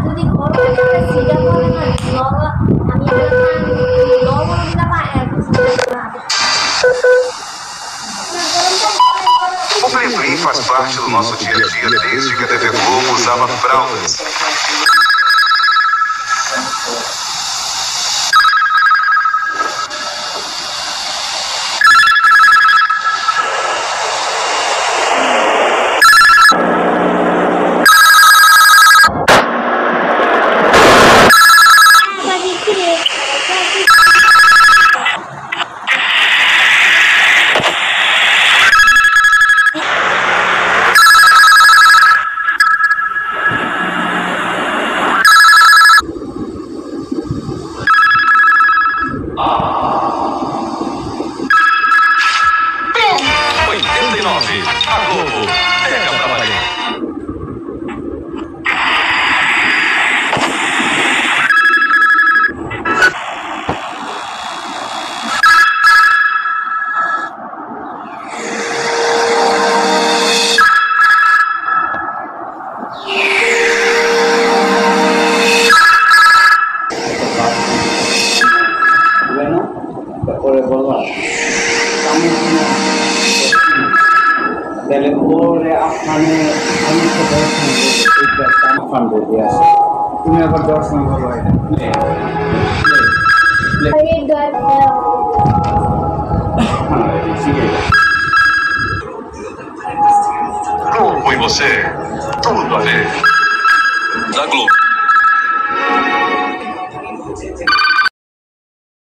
যদি ঘর সিটা করে না আমি লবণ দিলাম আর O Play faz parte do nosso dia a dia desde que a TV Globo usava fraldas. A Globo pega pra valer. তারপরে বলবা তাহলে ওরে আপনারে আমি তো দর্শন ফান্ড দিয়ে আসে তুমি আবার দর্শন করো Globo e você, tudo a ver. Da Globo.